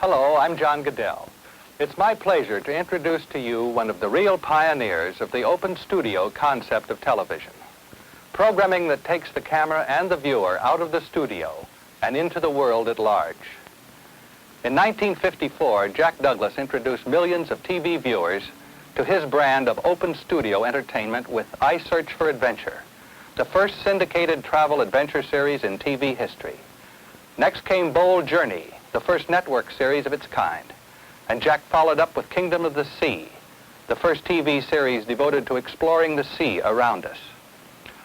Hello, I'm John Guedel. It's my pleasure to introduce to you one of the real pioneers of the open studio concept of television. Programming that takes the camera and the viewer out of the studio and into the world at large. In 1954, Jack Douglas introduced millions of TV viewers to his brand of open studio entertainment with I Search for Adventure, the first syndicated travel adventure series in TV history. Next came Bold Journey, the first network series of its kind. And Jack followed up with Kingdom of the Sea, the first TV series devoted to exploring the sea around us.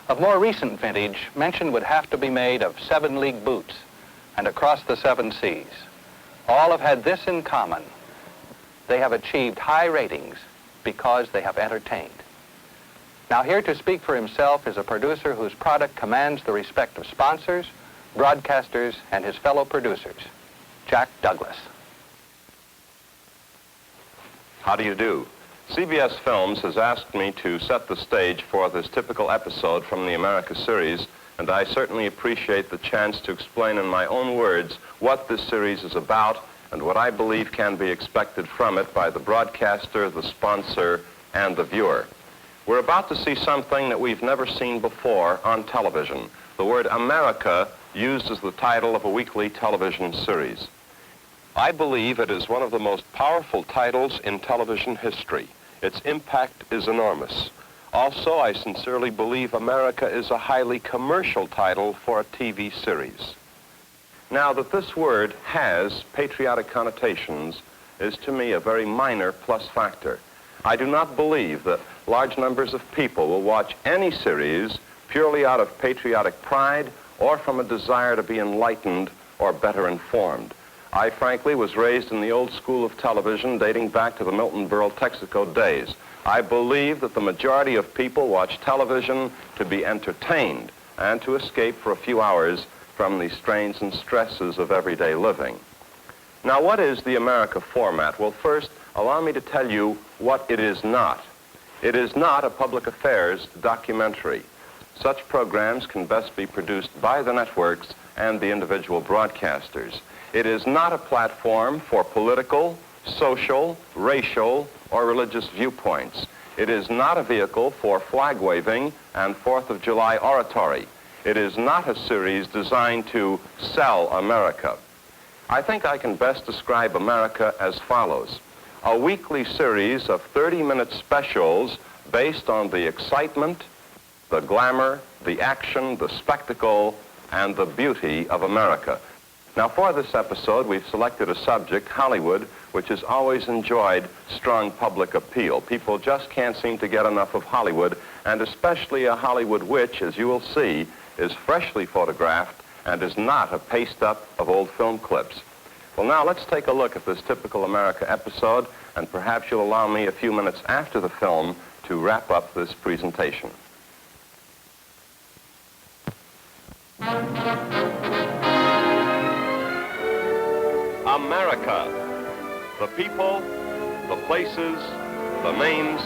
Of more recent vintage, mention would have to be made of 7 League Boots and Across the Seven Seas. All have had this in common. They have achieved high ratings because they have entertained. Now here to speak for himself is a producer whose product commands the respect of sponsors, broadcasters, and his fellow producers, Jack Douglas. How do you do? CBS Films has asked me to set the stage for this typical episode from the America series, and I certainly appreciate the chance to explain in my own words what this series is about and what I believe can be expected from it by the broadcaster, the sponsor, and the viewer. We're about to see something that we've never seen before on television. The word America used as the title of a weekly television series. I believe it is one of the most powerful titles in television history. Its impact is enormous. Also, I sincerely believe America is a highly commercial title for a TV series. Now, that this word has patriotic connotations is to me a very minor plus factor. I do not believe that large numbers of people will watch any series purely out of patriotic pride or from a desire to be enlightened or better informed. I frankly was raised in the old school of television dating back to the Milton Berle Texaco days. I believe that the majority of people watch television to be entertained and to escape for a few hours from the strains and stresses of everyday living. Now, what is the America format? Well, first, allow me to tell you what it is not. It is not a public affairs documentary. Such programs can best be produced by the networks and the individual broadcasters. It is not a platform for political, social, racial, or religious viewpoints. It is not a vehicle for flag waving and 4th of July oratory. It is not a series designed to sell America. I think I can best describe America as follows. A weekly series of 30-minute specials based on the excitement, the glamour, the action, the spectacle, and the beauty of America. Now, for this episode, we've selected a subject, Hollywood, which has always enjoyed strong public appeal. People just can't seem to get enough of Hollywood, and especially a Hollywood which, as you will see, is freshly photographed and is not a paste-up of old film clips. Well, now, let's take a look at this typical America episode, and perhaps you'll allow me a few minutes after the film to wrap up this presentation. America. The people, the places, the names,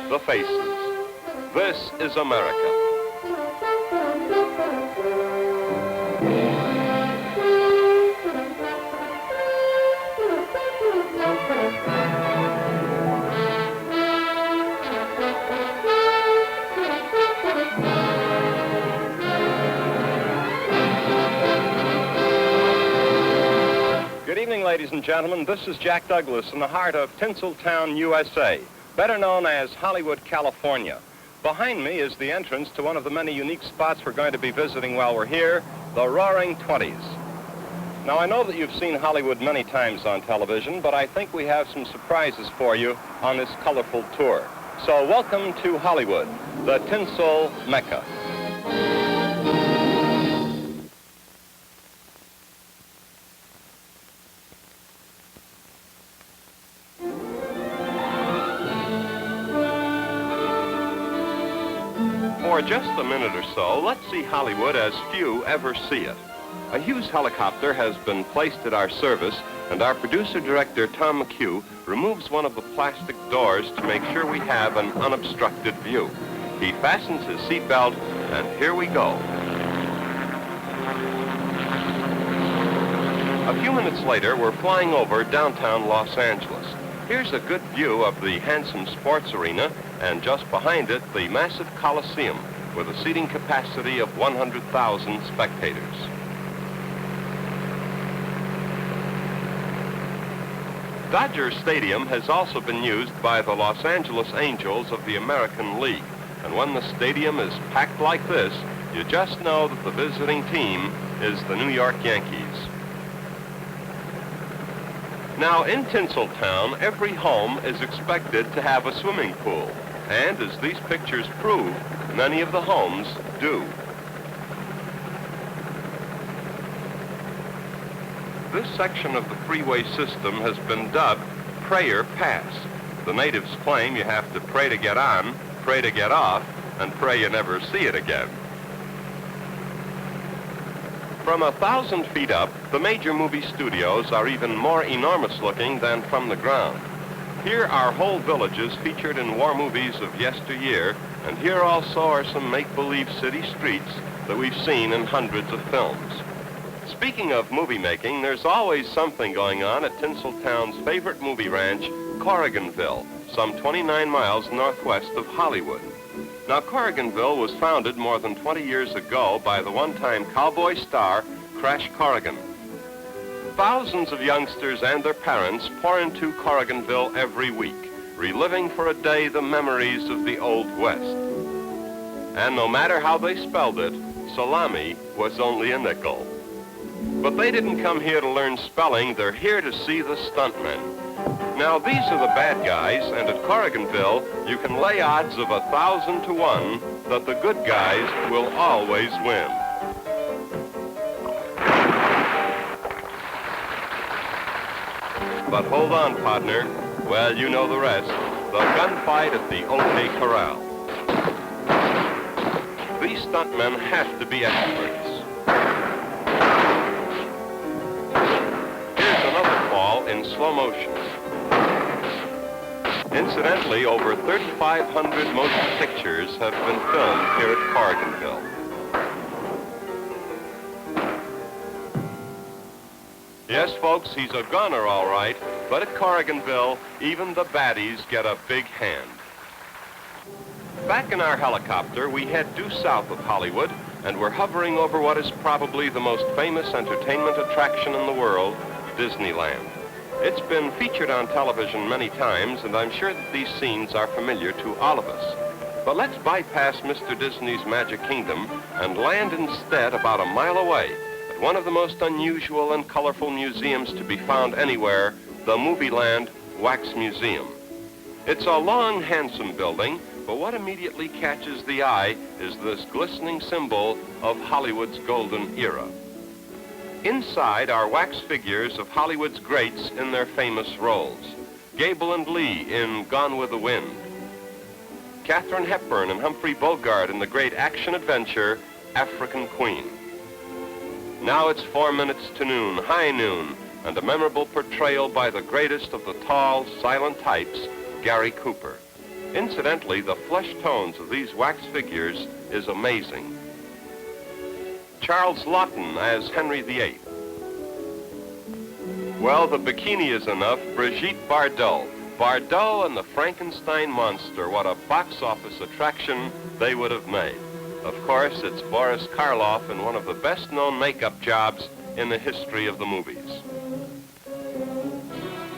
the faces. This is America. Good evening, ladies and gentlemen. This is Jack Douglas in the heart of Tinseltown, USA, better known as Hollywood, California. Behind me is the entrance to one of the many unique spots we're going to be visiting while we're here, the Roaring Twenties. Now, I know that you've seen Hollywood many times on television, but I think we have some surprises for you on this colorful tour. So welcome to Hollywood, the Tinsel Mecca. For just a minute or so, let's see Hollywood as few ever see it. A Hughes helicopter has been placed at our service, and our producer-director, Tom McHugh, removes one of the plastic doors to make sure we have an unobstructed view. He fastens his seatbelt, and here we go. A few minutes later, we're flying over downtown Los Angeles. Here's a good view of the Hansen Sports Arena, and just behind it, the massive Coliseum, with a seating capacity of 100,000 spectators. Dodger Stadium has also been used by the Los Angeles Angels of the American League. And when the stadium is packed like this, you just know that the visiting team is the New York Yankees. Now, in Tinseltown, every home is expected to have a swimming pool. And as these pictures prove, many of the homes do. This section of the freeway system has been dubbed Prayer Pass. The natives claim you have to pray to get on, pray to get off, and pray you never see it again. From 1,000 feet up, the major movie studios are even more enormous looking than from the ground. Here are whole villages featured in war movies of yesteryear, and here also are some make-believe city streets that we've seen in hundreds of films. Speaking of movie making, there's always something going on at Tinseltown's favorite movie ranch, Corriganville, some 29 miles northwest of Hollywood. Now, Corriganville was founded more than 20 years ago by the one-time cowboy star, Crash Corrigan. Thousands of youngsters and their parents pour into Corriganville every week, reliving for a day the memories of the Old West. And no matter how they spelled it, salami was only a nickel. But they didn't come here to learn spelling, they're here to see the stuntmen. Now, these are the bad guys, and at Corriganville, you can lay odds of 1,000 to 1 that the good guys will always win. But hold on, partner. Well, you know the rest. The gunfight at the OK Corral. These stuntmen have to be experts. In slow motion. Incidentally, over 3,500 motion pictures have been filmed here at Corriganville. Yes, folks, he's a gunner, all right, but at Corriganville, even the baddies get a big hand. Back in our helicopter, we head due south of Hollywood, and we're hovering over what is probably the most famous entertainment attraction in the world, Disneyland. It's been featured on television many times, and I'm sure that these scenes are familiar to all of us. But let's bypass Mr. Disney's Magic Kingdom and land instead about a mile away at one of the most unusual and colorful museums to be found anywhere, the Movieland Wax Museum. It's a long, handsome building, but what immediately catches the eye is this glistening symbol of Hollywood's golden era. Inside are wax figures of Hollywood's greats in their famous roles. Gable and Lee in Gone with the Wind. Katharine Hepburn and Humphrey Bogart in the great action-adventure, African Queen. Now it's 4 minutes to noon, high noon, and a memorable portrayal by the greatest of the tall, silent types, Gary Cooper. Incidentally, the flesh tones of these wax figures is amazing. Charles Laughton as Henry VIII. Well, the bikini is enough. Bridget Bardot. Bardot and the Frankenstein monster. What a box office attraction they would have made. Of course, it's Boris Karloff in one of the best-known makeup jobs in the history of the movies.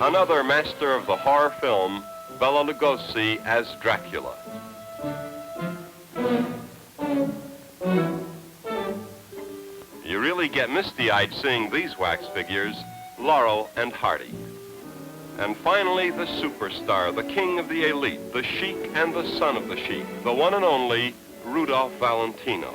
Another master of the horror film, Bela Lugosi as Dracula. You really get misty-eyed seeing these wax figures, Laurel and Hardy. And finally, the superstar, the king of the elite, the chic and the son of the chic, the one and only Rudolph Valentino.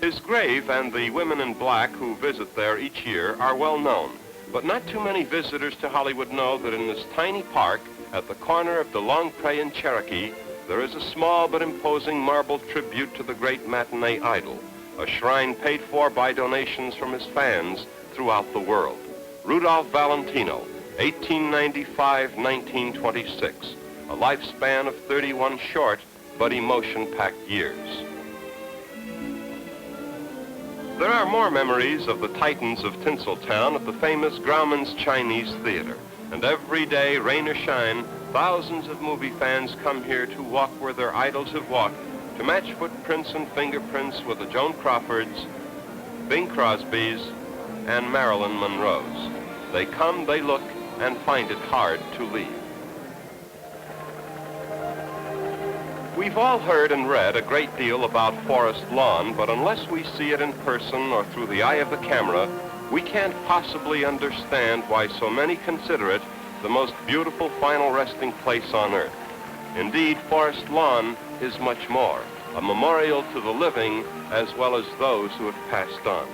His grave and the women in black who visit there each year are well known, but not too many visitors to Hollywood know that in this tiny park at the corner of DeLong Prairie and Cherokee, there is a small but imposing marble tribute to the great matinee idol, a shrine paid for by donations from his fans throughout the world. Rudolph Valentino, 1895-1926, a lifespan of 31 short but emotion-packed years. There are more memories of the titans of Tinseltown at the famous Grauman's Chinese Theater. And every day, rain or shine, thousands of movie fans come here to walk where their idols have walked, to match footprints and fingerprints with the Joan Crawfords, Bing Crosbys, and Marilyn Monroes. They come, they look, and find it hard to leave. We've all heard and read a great deal about Forest Lawn, but unless we see it in person or through the eye of the camera, we can't possibly understand why so many consider it the most beautiful final resting place on earth. Indeed, Forest Lawn is much more, a memorial to the living as well as those who have passed on.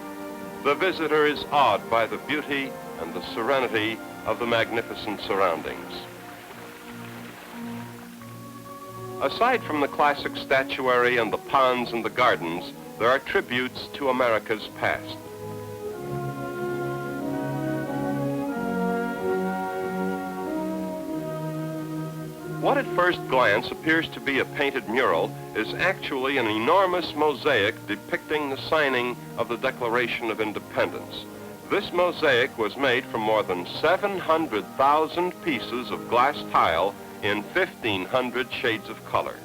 The visitor is awed by the beauty and the serenity of the magnificent surroundings. Aside from the classic statuary and the ponds and the gardens, there are tributes to America's past. What at first glance appears to be a painted mural is actually an enormous mosaic depicting the signing of the Declaration of Independence. This mosaic was made from more than 700,000 pieces of glass tile in 1,500 shades of color.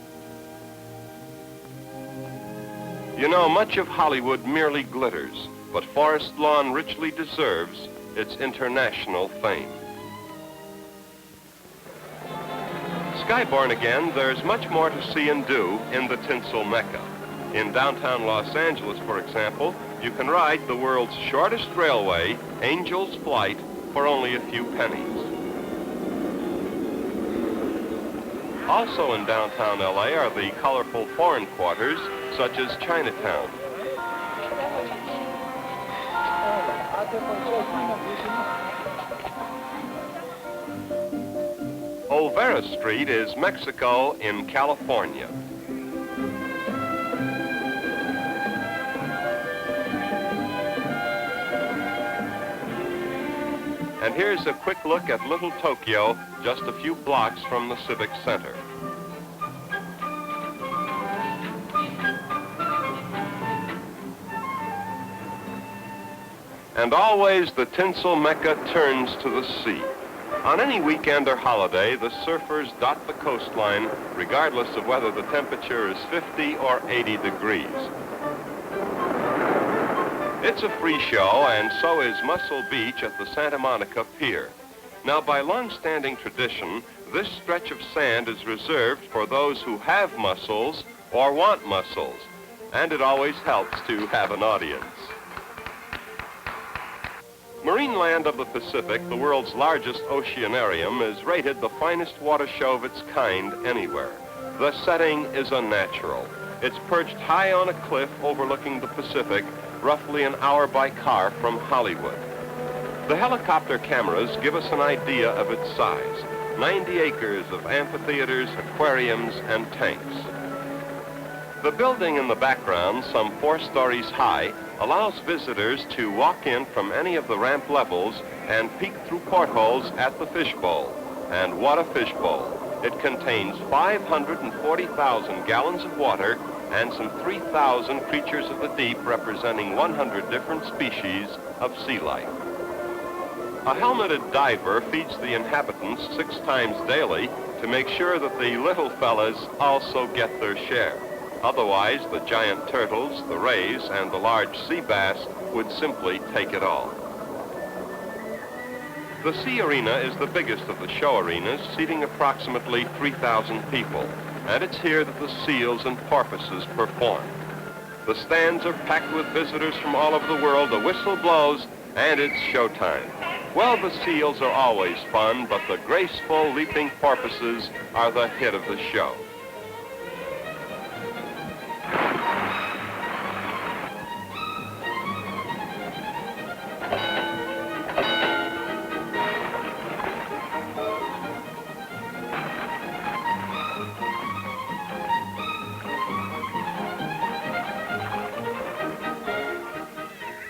You know, much of Hollywood merely glitters, but Forest Lawn richly deserves its international fame. Skyborne again, there's much more to see and do in the Tinsel Mecca. In downtown Los Angeles, for example, you can ride the world's shortest railway, Angel's Flight, for only a few pennies. Also in downtown LA are the colorful foreign quarters, such as Chinatown. Olvera Street is Mexico in California. And here's a quick look at Little Tokyo, just a few blocks from the Civic Center. And always the Tinsel Mecca turns to the sea. On any weekend or holiday, the surfers dot the coastline, regardless of whether the temperature is 50 or 80 degrees. It's a free show, and so is Muscle Beach at the Santa Monica Pier. Now, by long-standing tradition, this stretch of sand is reserved for those who have muscles or want muscles, and it always helps to have an audience. Marineland of the Pacific, the world's largest oceanarium, is rated the finest water show of its kind anywhere. The setting is unnatural. It's perched high on a cliff overlooking the Pacific, roughly an hour by car from Hollywood. The helicopter cameras give us an idea of its size. 90 acres of amphitheaters, aquariums, and tanks. The building in the background, some 4 stories high, allows visitors to walk in from any of the ramp levels and peek through portholes at the fishbowl. And what a fishbowl! It contains 540,000 gallons of water and some 3,000 creatures of the deep representing 100 different species of sea life. A helmeted diver feeds the inhabitants 6 times daily to make sure that the little fellas also get their share. Otherwise, the giant turtles, the rays, and the large sea bass would simply take it all. The Sea Arena is the biggest of the show arenas, seating approximately 3,000 people, and it's here that the seals and porpoises perform. The stands are packed with visitors from all over the world, the whistle blows, and it's showtime. Well, the seals are always fun, but the graceful, leaping porpoises are the hit of the show.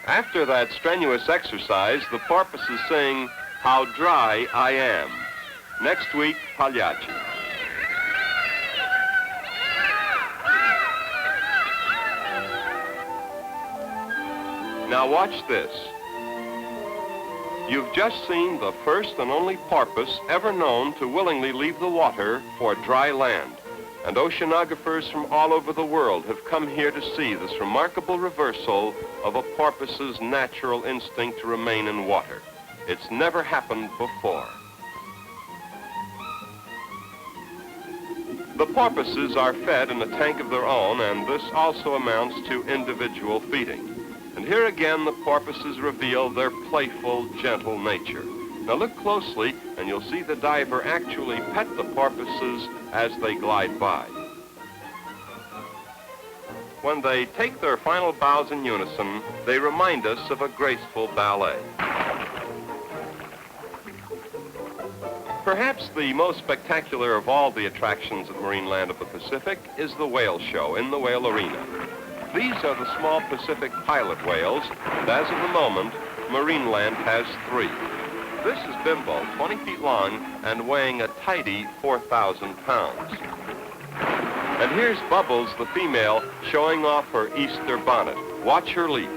After that strenuous exercise, the porpoises sing, "How Dry I Am." Next week, Pagliacci. Now watch this. You've just seen the first and only porpoise ever known to willingly leave the water for dry land. And oceanographers from all over the world have come here to see this remarkable reversal of a porpoise's natural instinct to remain in water. It's never happened before. The porpoises are fed in a tank of their own, and this also amounts to individual feeding. And here again, the porpoises reveal their playful, gentle nature. Now look closely, and you'll see the diver actually pet the porpoises as they glide by. When they take their final bows in unison, they remind us of a graceful ballet. Perhaps the most spectacular of all the attractions at Marineland of the Pacific is the whale show in the whale arena. These are the small Pacific pilot whales, and as of the moment, Marineland has 3. This is Bimbo, 20 feet long and weighing a tidy 4,000 pounds. And here's Bubbles, the female, showing off her Easter bonnet. Watch her leap.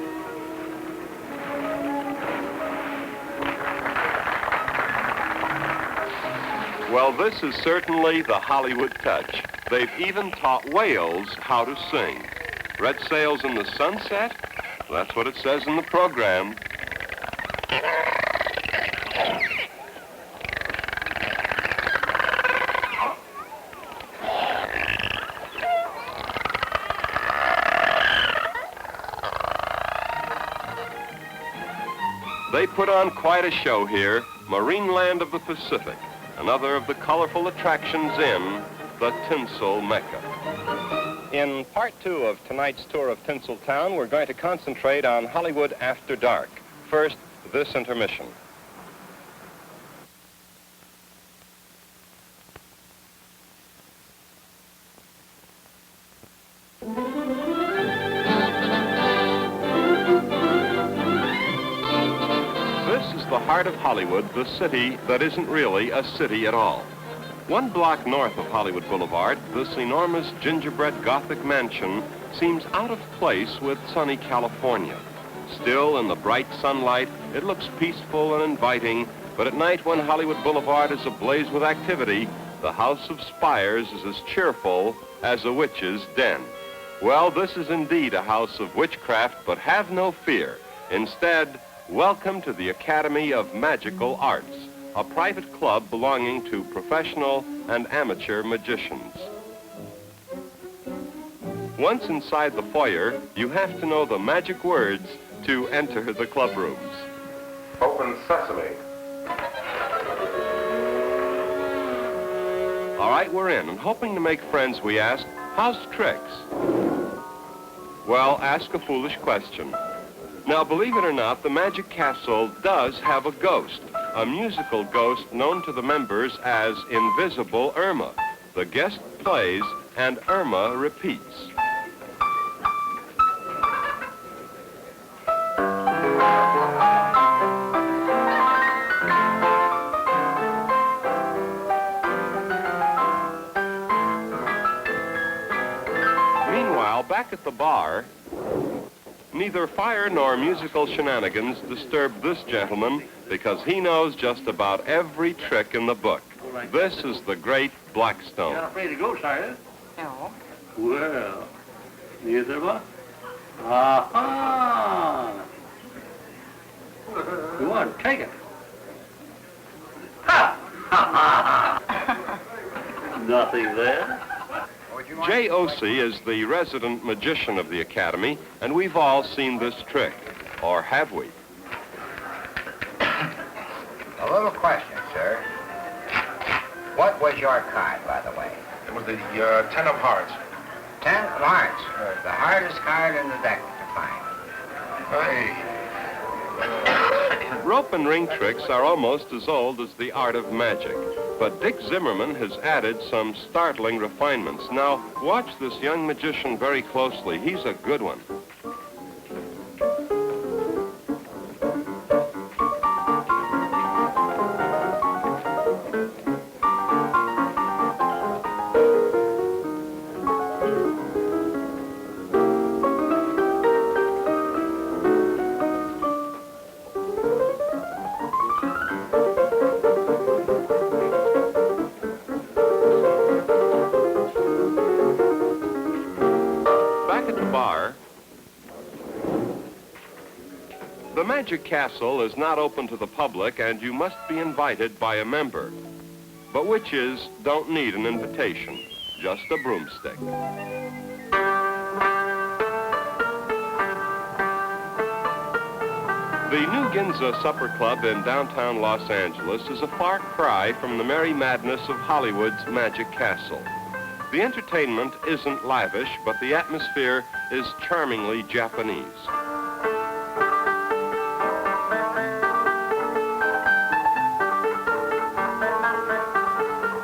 Well, this is certainly the Hollywood touch. They've even taught whales how to sing. Red sails in the sunset? That's what it says in the program. They put on quite a show here, Marineland of the Pacific, another of the colorful attractions in the Tinsel Mecca. In part 2 of tonight's tour of Tinseltown, we're going to concentrate on Hollywood after dark. First, this intermission. This is the heart of Hollywood, the city that isn't really a city at all. 1 block north of Hollywood Boulevard, this enormous gingerbread Gothic mansion seems out of place with sunny California. Still, in the bright sunlight, it looks peaceful and inviting, but at night when Hollywood Boulevard is ablaze with activity, the House of Spires is as cheerful as a witch's den. Well, this is indeed a house of witchcraft, but have no fear. Instead, welcome to the Academy of Magical Arts, a private club belonging to professional and amateur magicians. Once inside the foyer, you have to know the magic words to enter the club rooms. Open sesame. All right, we're in, and hoping to make friends, we ask, how's tricks? Well, ask a foolish question. Now, believe it or not, the Magic Castle does have a ghost, a musical ghost known to the members as Invisible Irma. The guest plays, and Irma repeats. Meanwhile, back at the bar, neither fire nor musical shenanigans disturb this gentleman because he knows just about every trick in the book. This is the Great Blackstone. You're not afraid of ghosts, are you? No. Well, neither am I. Aha! Go on, take it. Ha! Ha! Ha! Nothing there. J.O.C. is the resident magician of the Academy, and we've all seen this trick. Or have we? A little question, sir. What was your card, by the way? It was the 10 of hearts. 10 of hearts. The hardest card in the deck to find. Hey. Rope and ring tricks are almost as old as the art of magic. But Dick Zimmerman has added some startling refinements. Now, watch this young magician very closely. He's a good one. bar. The Magic Castle is not open to the public, and you must be invited by a member. But witches don't need an invitation, just a broomstick. The New Ginza Supper Club in downtown Los Angeles is a far cry from the merry madness of Hollywood's Magic Castle. The entertainment isn't lavish, but the atmosphere is charmingly Japanese.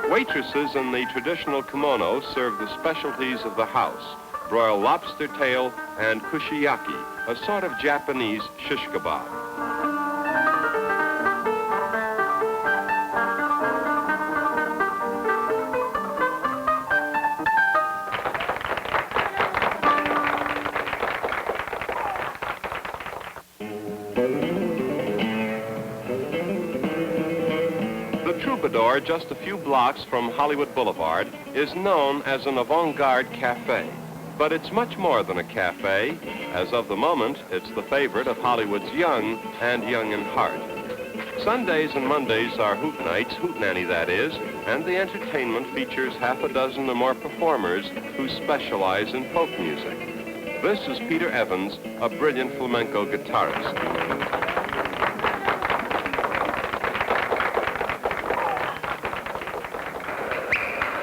Waitresses in the traditional kimono serve the specialties of the house, broiled lobster tail and kushiyaki, a sort of Japanese shish kebab. Troubadour, just a few blocks from Hollywood Boulevard, is known as an avant-garde cafe. But it's much more than a cafe. As of the moment, it's the favorite of Hollywood's young and young in heart. Sundays and Mondays are hoot nights, hootenanny that is, and the entertainment features half a dozen or more performers who specialize in folk music. This is Peter Evans, a brilliant flamenco guitarist.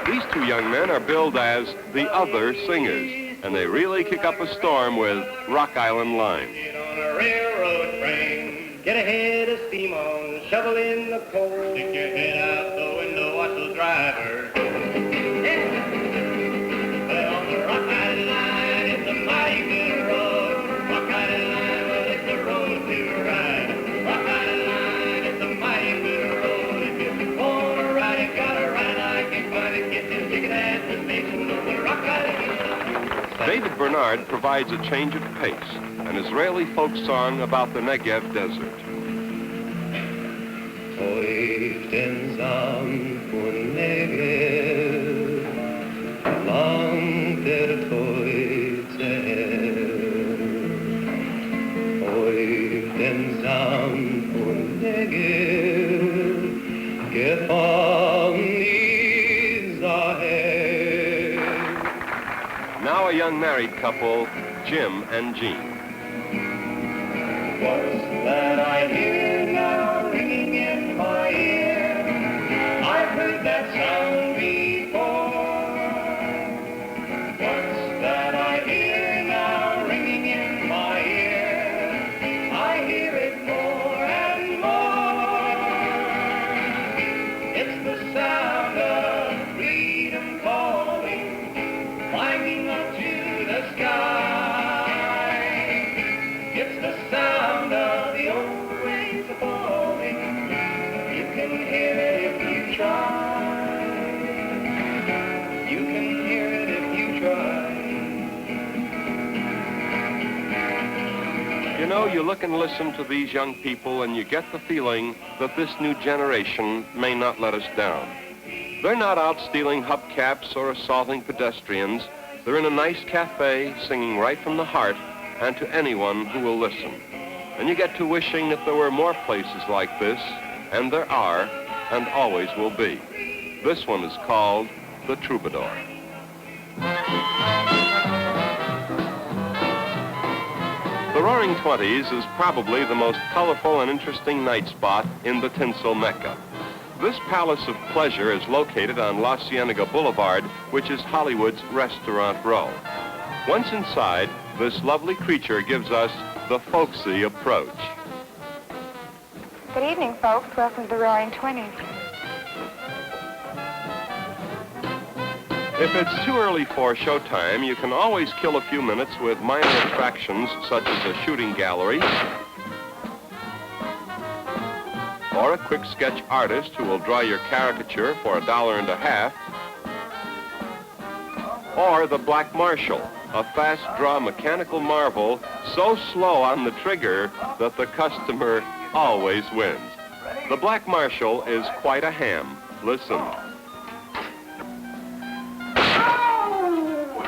These two young men are billed as the other singers, and they really kick up a storm with Rock Island Line. Get on a railroad train, get a head of steam on, shovel in the coal, stick your head out the window, watch those drivers. Yeah. But on the Rock Island Line, it's a mighty good road. Rock Island Line, well, it's the road to ride. Rock Island Line, it's a mighty good road. If you want to ride it, gotta ride like you find it. Get this ticket at the station on the Rock Island Line. David Bernard provides a change of pace, an Israeli folk song about the Negev desert. Oy Tenzam von Negev, lang der Teutze. Oy Tenzam von Negev, gefangen Israel. Now a young married couple, Jim and Jean. What's that I hear now ringing in my ear? I've heard that sound before. What's that I hear now ringing in my ear? I hear it more and more. It's the sound of freedom calling, climbing up to the sky. It's the sound of the old waves of falling. You can hear it if you try. You can hear it if you try. You know, you look and listen to these young people and you get the feeling that this new generation may not let us down. They're not out stealing hubcaps or assaulting pedestrians. They're in a nice cafe singing right from the heart and to anyone who will listen. And you get to wishing that there were more places like this, and there are, and always will be. This one is called The Troubadour. The Roaring Twenties is probably the most colorful and interesting night spot in the Tinsel Mecca. This palace of pleasure is located on La Cienega Boulevard, which is Hollywood's restaurant row. Once inside, this lovely creature gives us the folksy approach. Good evening, folks. Welcome to the Roaring Twenties. If it's too early for showtime, you can always kill a few minutes with minor attractions such as a shooting gallery or a quick sketch artist who will draw your caricature for $1.50, or the Black Marshal, a fast-draw mechanical marvel so slow on the trigger that the customer always wins. The Black Marshal is quite a ham. Listen. Oh!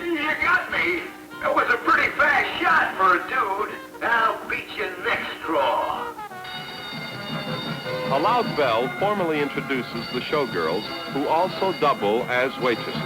You got me. loud bell formally introduces the showgirls, who also double as waitresses.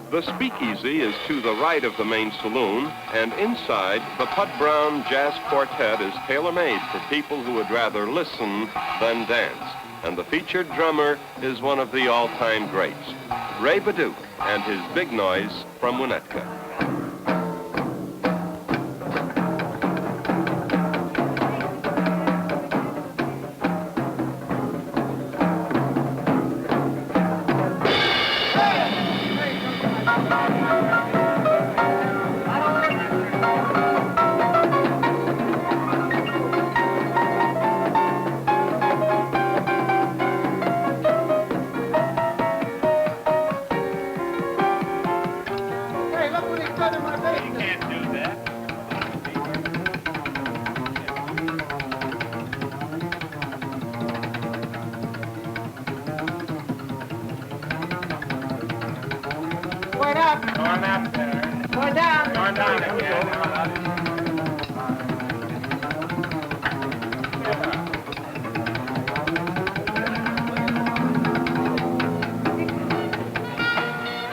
The speakeasy is to the right of the main saloon, and inside, the Putt Brown Jazz Quartet is tailor-made for people who would rather listen than dance. And the featured drummer is one of the all-time greats, Ray Baduch, and his big noise from Winnetka.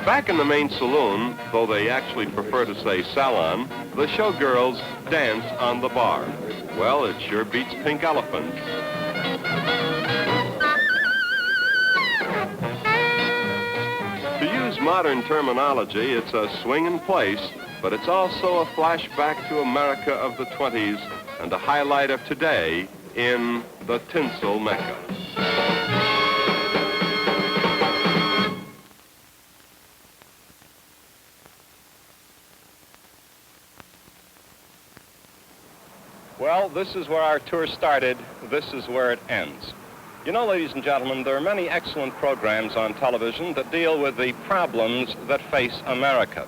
Back in the main saloon, though they actually prefer to say salon, the showgirls dance on the bar. Well, it sure beats Pink Elephant. To use modern terminology, it's a swinging place, but it's also a flashback to America of the 20s and a highlight of today in the Tinsel Mecca. Well, this is where our tour started. This is where it ends. You know, ladies and gentlemen, there are many excellent programs on television that deal with the problems that face America.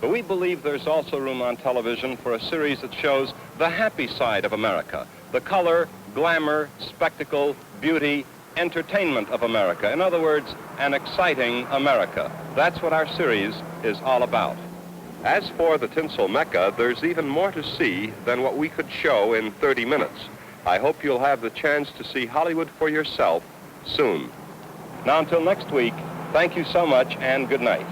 But we believe there's also room on television for a series that shows the happy side of America, the color, glamour, spectacle, beauty, entertainment of America. In other words, an exciting America. That's what our series is all about. As for the Tinsel Mecca, there's even more to see than what we could show in 30 minutes. I hope you'll have the chance to see Hollywood for yourself soon. Now, until next week, thank you so much and good night.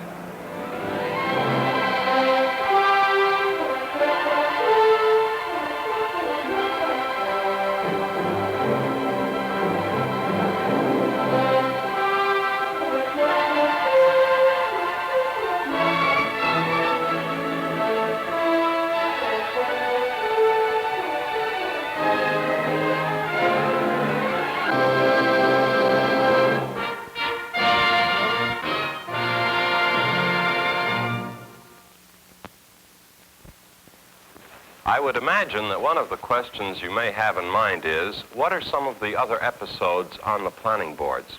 I would imagine that one of the questions you may have in mind is, what are some of the other episodes on the planning boards?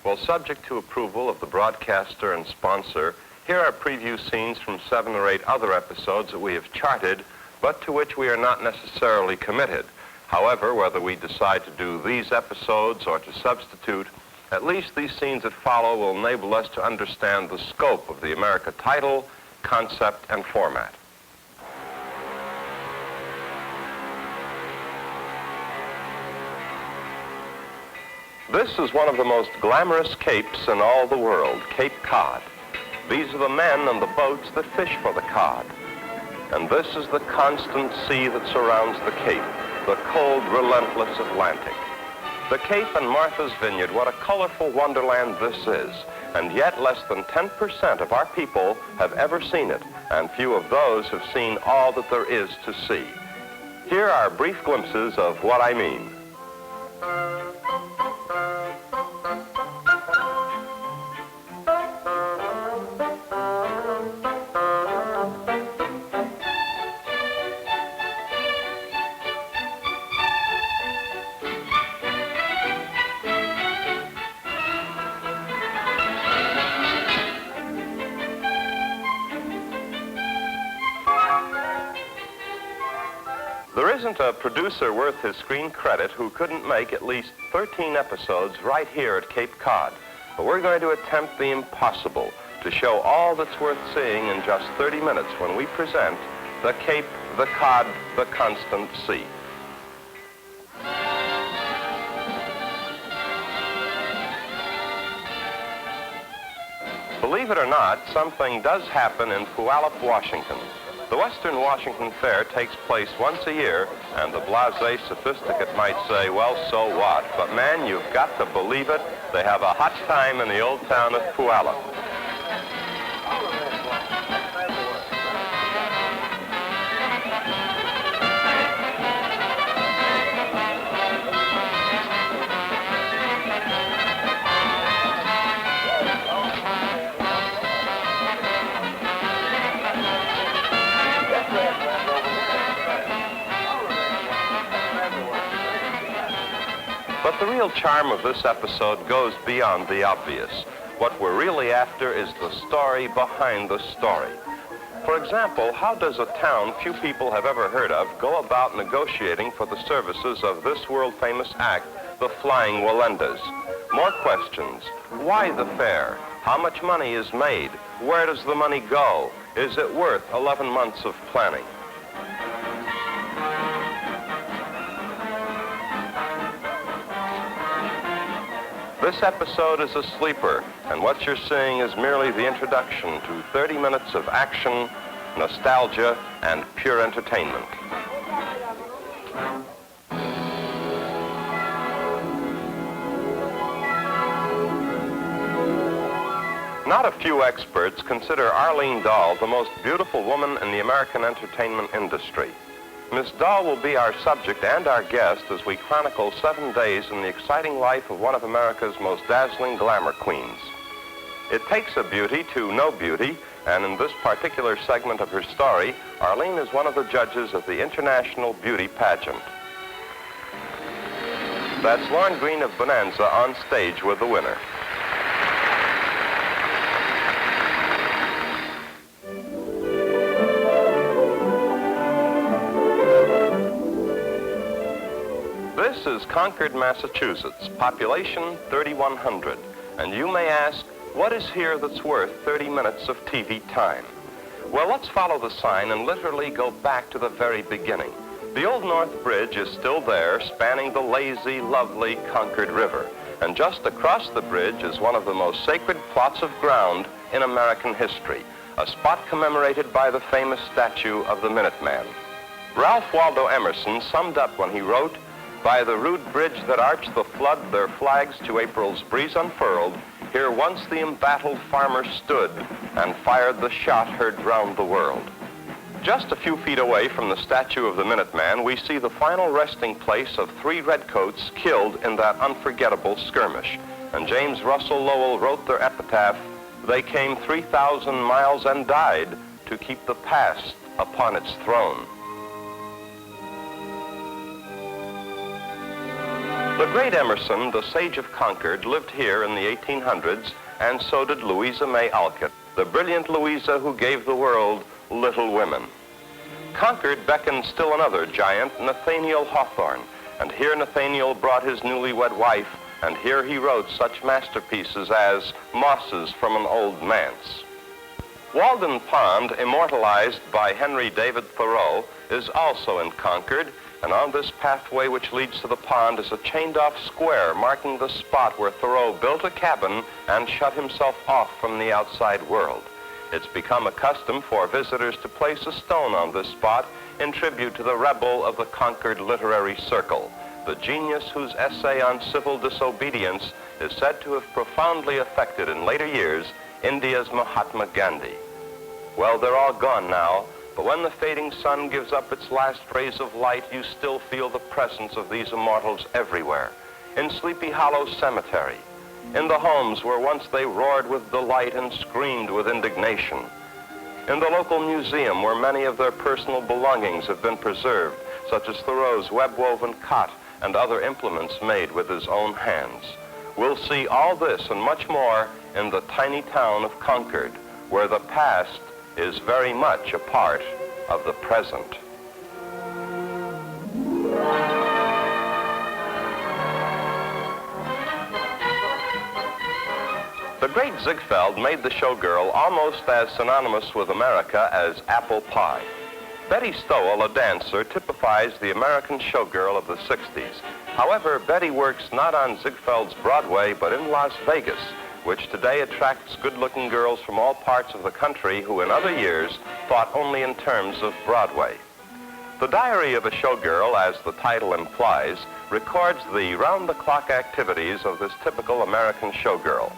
Well, subject to approval of the broadcaster and sponsor, here are preview scenes from 7 or 8 other episodes that we have charted, but to which we are not necessarily committed. However, whether we decide to do these episodes or to substitute, at least these scenes that follow will enable us to understand the scope of the America title, concept, and format. This is one of the most glamorous capes in all the world, Cape Cod. These are the men and the boats that fish for the cod. And this is the constant sea that surrounds the Cape, the cold, relentless Atlantic. The Cape and Martha's Vineyard, what a colorful wonderland this is. And yet less than 10% of our people have ever seen it, and few of those have seen all that there is to see. Here are brief glimpses of what I mean. isn't a producer worth his screen credit who couldn't make at least 13 episodes right here at Cape Cod. But we're going to attempt the impossible, to show all that's worth seeing in just 30 minutes when we present The Cape, the Cod, the Constant Sea. Believe it or not, something does happen in Puyallup, Washington. The Western Washington Fair takes place once a year, and the blasé sophisticate might say, well, so what? But man, you've got to believe it, they have a hot time in the old town of Puyallup. But the real charm of this episode goes beyond the obvious. What we're really after is the story behind the story. For example, how does a town few people have ever heard of go about negotiating for the services of this world-famous act, the Flying Wallendas? More questions. Why the fair? How much money is made? Where does the money go? Is it worth 11 months of planning? This episode is a sleeper, and what you're seeing is merely the introduction to 30 minutes of action, nostalgia, and pure entertainment. Not a few experts consider Arlene Dahl the most beautiful woman in the American entertainment industry. Miss Dahl will be our subject and our guest as we chronicle 7 days in the exciting life of one of America's most dazzling glamour queens. It takes a beauty to know beauty, and in this particular segment of her story, Arlene is one of the judges of the International Beauty Pageant. That's Lauren Green of Bonanza on stage with the winner. This is Concord, Massachusetts, population 3,100. And you may ask, what is here that's worth 30 minutes of TV time? Well, let's follow the sign and literally go back to the very beginning. The Old North Bridge is still there, spanning the lazy, lovely Concord River. And just across the bridge is one of the most sacred plots of ground in American history, a spot commemorated by the famous statue of the Minuteman. Ralph Waldo Emerson summed up when he wrote, "By the rude bridge that arched the flood, their flags to April's breeze unfurled, here once the embattled farmer stood and fired the shot heard round the world." Just a few feet away from the statue of the Minuteman, we see the final resting place of 3 redcoats killed in that unforgettable skirmish. And James Russell Lowell wrote their epitaph, "They came 3,000 miles and died to keep the past upon its throne." The great Emerson, the sage of Concord, lived here in the 1800s, and so did Louisa May Alkin, the brilliant Louisa who gave the world Little Women. Concord beckoned still another giant, Nathaniel Hawthorne, and here Nathaniel brought his newlywed wife, and here he wrote such masterpieces as Mosses from an Old Manse. Walden Pond, immortalized by Henry David Thoreau, is also in Concord, and on this pathway which leads to the pond is a chained-off square marking the spot where Thoreau built a cabin and shut himself off from the outside world. It's become a custom for visitors to place a stone on this spot in tribute to the rebel of the Concord literary circle, the genius whose essay on civil disobedience is said to have profoundly affected in later years India's Mahatma Gandhi. Well, they're all gone now, but when the fading sun gives up its last rays of light, you still feel the presence of these immortals everywhere. In Sleepy Hollow Cemetery, in the homes where once they roared with delight and screamed with indignation, in the local museum where many of their personal belongings have been preserved, such as Thoreau's web-woven cot and other implements made with his own hands. We'll see all this and much more in the tiny town of Concord, where the past is very much a part of the present. The great Ziegfeld made the showgirl almost as synonymous with America as apple pie. Betty Stowell, a dancer, typifies the American showgirl of the 60s. However, Betty works not on Ziegfeld's Broadway, but in Las Vegas, which today attracts good-looking girls from all parts of the country who in other years thought only in terms of Broadway. The Diary of a Showgirl, as the title implies, records the round-the-clock activities of this typical American showgirl.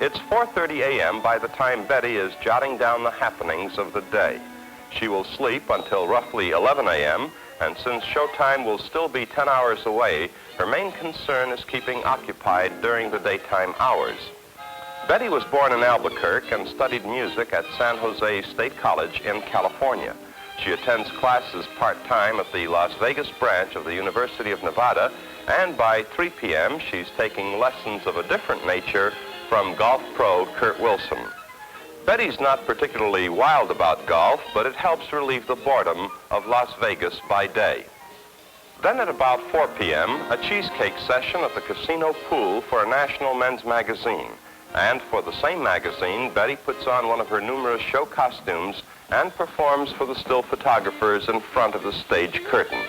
It's 4:30 a.m. by the time Betty is jotting down the happenings of the day. She will sleep until roughly 11 a.m., and since showtime will still be 10 hours away, her main concern is keeping occupied during the daytime hours. Betty was born in Albuquerque and studied music at San Jose State College in California. She attends classes part-time at the Las Vegas branch of the University of Nevada, and by 3 p.m. she's taking lessons of a different nature from golf pro Kurt Wilson. Betty's not particularly wild about golf, but it helps relieve the boredom of Las Vegas by day. Then at about 4 p.m., a cheesecake session at the casino pool for a national men's magazine. And for the same magazine, Betty puts on one of her numerous show costumes and performs for the still photographers in front of the stage curtain.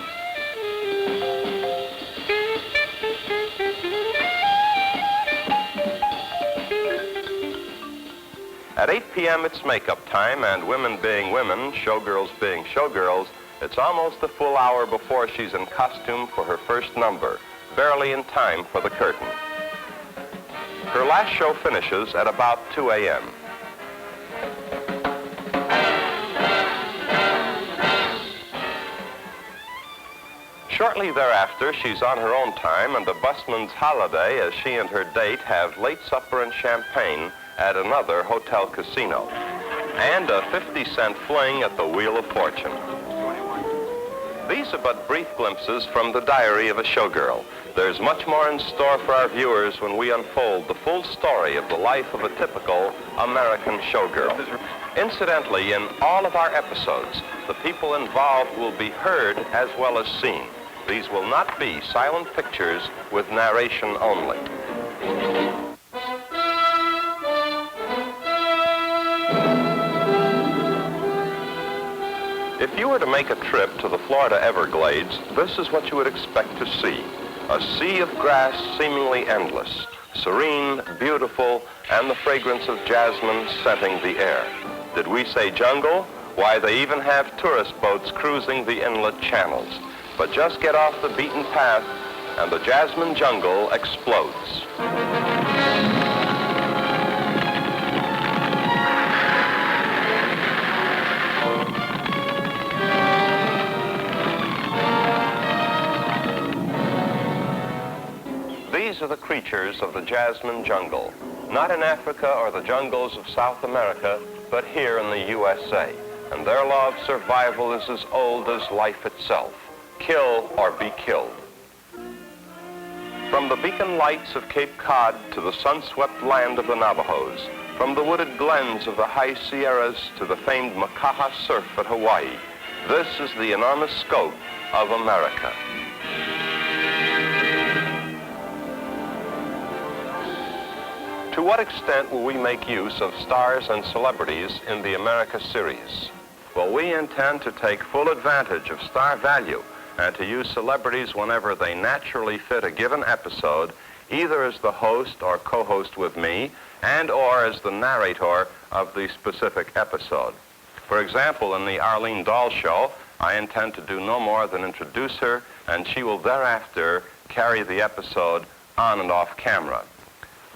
At 8 p.m. it's makeup time, and women being women, showgirls being showgirls, it's almost a full hour before she's in costume for her first number, barely in time for the curtain. Her last show finishes at about 2 a.m. Shortly thereafter, she's on her own time and a busman's holiday as she and her date have late supper and champagne at another hotel casino, and a 50-cent fling at the Wheel of Fortune. These are but brief glimpses from the Diary of a Showgirl. There's much more in store for our viewers when we unfold the full story of the life of a typical American showgirl. Incidentally, in all of our episodes, the people involved will be heard as well as seen. These will not be silent pictures with narration only. If you were to make a trip to the Florida Everglades, this is what you would expect to see. A sea of grass seemingly endless, serene, beautiful, and the fragrance of jasmine scenting the air. Did we say jungle? Why, they even have tourist boats cruising the inlet channels. But just get off the beaten path, and the jasmine jungle explodes. These are the creatures of the jasmine jungle, not in Africa or the jungles of South America, but here in the USA. And their law of survival is as old as life itself. Kill or be killed. From the beacon lights of Cape Cod to the sun-swept land of the Navajos, from the wooded glens of the high Sierras to the famed Makaha surf at Hawaii, this is the enormous scope of America. To what extent will we make use of stars and celebrities in the America series? Well, we intend to take full advantage of star value and to use celebrities whenever they naturally fit a given episode, either as the host or co-host with me, and or as the narrator of the specific episode. For example, in the Arlene Dahl show, I intend to do no more than introduce her, and she will thereafter carry the episode on and off camera.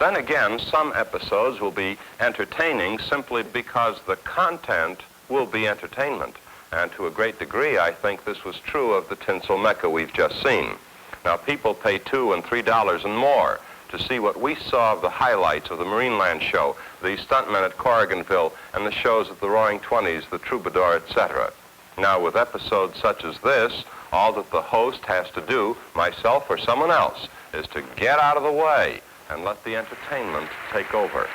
Then again, some episodes will be entertaining simply because the content will be entertainment. And to a great degree, I think this was true of the Tinsel Mecca we've just seen. Now, people pay $2 and $3 and more to see what we saw of the highlights of the Marineland show, the stuntmen at Corriganville, and the shows at the Roaring Twenties, the Troubadour, etc. Now, with episodes such as this, all that the host has to do, myself or someone else, is to get out of the way and let the entertainment take over.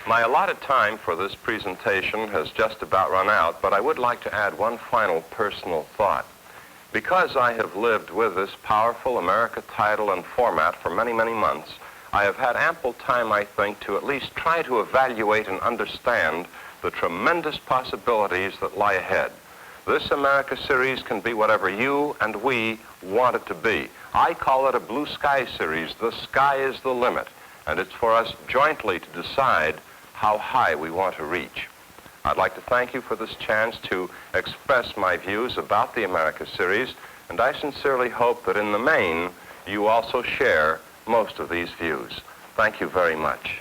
My allotted time for this presentation has just about run out, but I would like to add one final personal thought. Because I have lived with this powerful America title and format for many, many months, I have had ample time, I think, to at least try to evaluate and understand the tremendous possibilities that lie ahead. This America series can be whatever you and we want it to be. I call it a blue sky series. The sky is the limit, and it's for us jointly to decide how high we want to reach. I'd like to thank you for this chance to express my views about the America series, and I sincerely hope that in the main, you also share most of these views. Thank you very much.